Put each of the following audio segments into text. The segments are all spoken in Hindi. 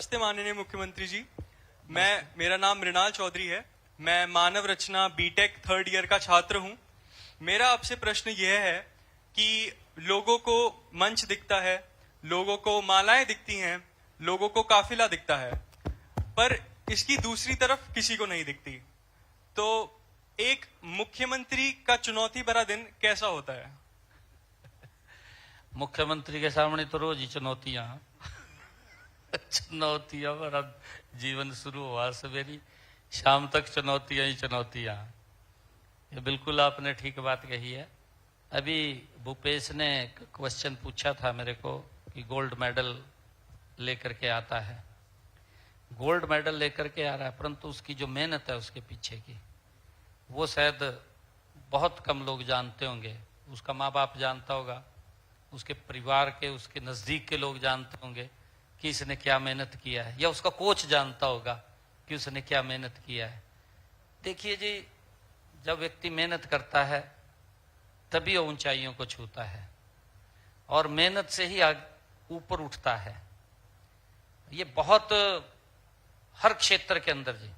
नमस्ते माननीय मुख्यमंत्री जी। मेरा नाम मृणाल चौधरी है। मैं मानव रचना बीटेक 3rd ईयर का छात्र हूं। मेरा आपसे प्रश्न यह है कि लोगों को मंच दिखता है, लोगों को मालाएं दिखती हैं, लोगों को काफिला दिखता है, पर इसकी दूसरी तरफ किसी को नहीं दिखती। तो एक मुख्यमंत्री का चुनौती भरा दिन कैसा होता है? मुख्यमंत्री के सामने तो रोज ही चुनौतियां चुनौतियां भरा जीवन शुरू हुआ सवेरी शाम तक चुनौतियां ही चुनौतियां। ये बिल्कुल आपने ठीक बात कही है। अभी भूपेश ने क्वेश्चन पूछा था मेरे को कि गोल्ड मेडल लेकर के आता है। गोल्ड मेडल लेकर के आ रहा है, परंतु उसकी जो मेहनत है उसके पीछे की, वो शायद बहुत कम लोग जानते होंगे। उसका माँ बाप जानता होगा, उसके परिवार के, उसके नजदीक के लोग जानते होंगे कि इसने क्या मेहनत किया है, या उसका कोच जानता होगा कि उसने क्या मेहनत किया है। देखिए जी, जब व्यक्ति मेहनत करता है तभी वो ऊंचाइयों को छूता है और मेहनत से ही ऊपर उठता है। ये बहुत हर क्षेत्र के अंदर जी,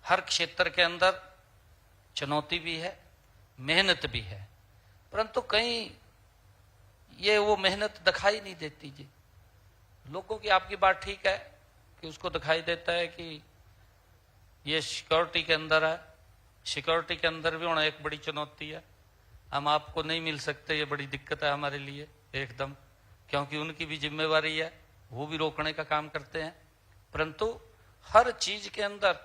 हर क्षेत्र के अंदर चुनौती भी है, मेहनत भी है, परंतु कहीं ये वो मेहनत दिखाई नहीं देती जी। लोगों की आपकी बात ठीक है कि उसको दिखाई देता है कि ये सिक्योरिटी के अंदर है, सिक्योरिटी के अंदर भी होना एक बड़ी चुनौती है। हम आपको नहीं मिल सकते, ये बड़ी दिक्कत है हमारे लिए एकदम, क्योंकि उनकी भी जिम्मेवारी है, वो भी रोकने का काम करते हैं। परंतु हर चीज के अंदर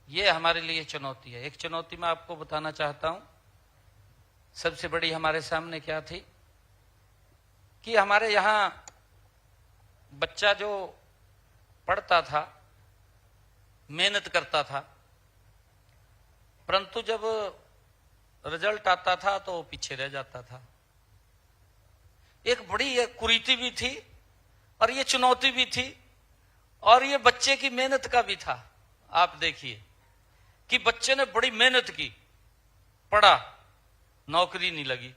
ये हमारे लिए चुनौती है। एक चुनौती मैं आपको बताना चाहता हूं, सबसे बड़ी हमारे सामने क्या थी कि हमारे यहां बच्चा जो पढ़ता था, मेहनत करता था, परंतु जब रिजल्ट आता था तो वो पीछे रह जाता था। एक बड़ी ये कुरीति भी थी और ये चुनौती भी थी और ये बच्चे की मेहनत का भी था। आप देखिए कि बच्चे ने बड़ी मेहनत की, पढ़ा, नौकरी नहीं लगी,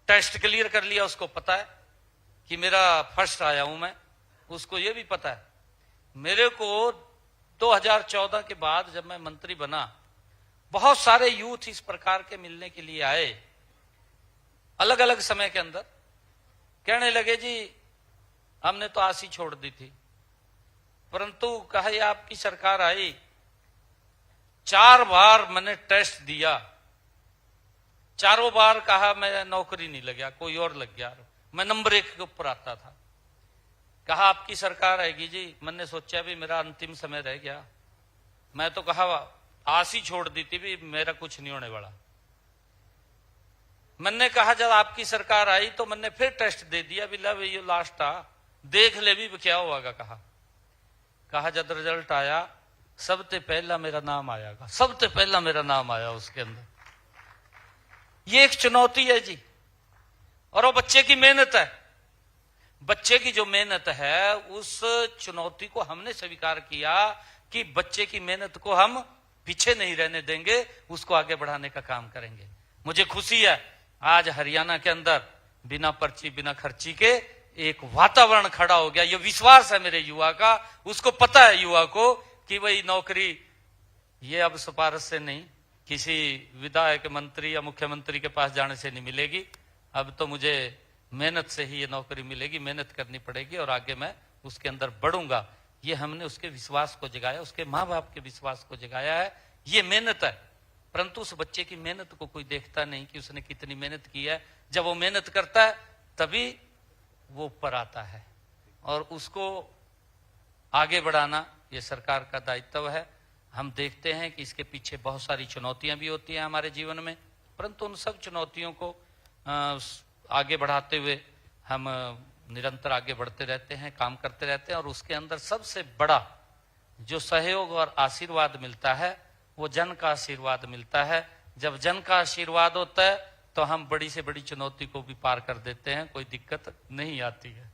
टेस्ट क्लियर कर लिया, उसको पता है कि मेरा फर्स्ट आया हूं मैं, उसको ये भी पता है। मेरे को 2014 के बाद जब मैं मंत्री बना, बहुत सारे यूथ इस प्रकार के मिलने के लिए आए अलग अलग समय के अंदर, कहने लगे जी हमने तो आस ही छोड़ दी थी, परंतु कहा ये आपकी सरकार आई, 4 बार मैंने टेस्ट दिया, चारों बार कहा मैं नौकरी नहीं लगा, कोई और लग गया, मैं नंबर 1 के ऊपर आता था। कहा आपकी सरकार आएगी जी, मैंने सोचा भी मेरा अंतिम समय रह गया, मैं तो कहा आस ही छोड़ दी थी भी मेरा कुछ नहीं होने वाला। मैंने कहा जब आपकी सरकार आई तो मैंने फिर टेस्ट दे दिया, भी ला ये लास्ट आ, देख ले भी क्या होगा। कहा जब रिजल्ट आया सबसे पहला मेरा नाम आएगा, सबसे पहला मेरा नाम आया उसके अंदर। ये एक चुनौती है जी, और वो बच्चे की मेहनत है। बच्चे की जो मेहनत है उस चुनौती को हमने स्वीकार किया कि बच्चे की मेहनत को हम पीछे नहीं रहने देंगे, उसको आगे बढ़ाने का काम करेंगे। मुझे खुशी है आज हरियाणा के अंदर बिना पर्ची बिना खर्ची के एक वातावरण खड़ा हो गया। ये विश्वास है मेरे युवा का, उसको पता है युवा को कि भाई नौकरी ये अब सिफारिश से नहीं, किसी विधायक, मंत्री या मुख्यमंत्री के पास जाने से नहीं मिलेगी, अब तो मुझे मेहनत से ही ये नौकरी मिलेगी, मेहनत करनी पड़ेगी और आगे मैं उसके अंदर बढ़ूंगा। ये हमने उसके विश्वास को जगाया, उसके माँ बाप के विश्वास को जगाया है। ये मेहनत है, परंतु उस बच्चे की मेहनत को कोई देखता नहीं कि उसने कितनी मेहनत की है। जब वो मेहनत करता है तभी वो ऊपर आता है और उसको आगे बढ़ाना ये सरकार का दायित्व है। हम देखते हैं कि इसके पीछे बहुत सारी चुनौतियां भी होती हैं हमारे जीवन में, परंतु उन सब चुनौतियों को आगे बढ़ाते हुए हम निरंतर आगे बढ़ते रहते हैं, काम करते रहते हैं। और उसके अंदर सबसे बड़ा जो सहयोग और आशीर्वाद मिलता है वो जन का आशीर्वाद मिलता है। जब जन का आशीर्वाद होता है तो हम बड़ी से बड़ी चुनौती को भी पार कर देते हैं, कोई दिक्कत नहीं आती है।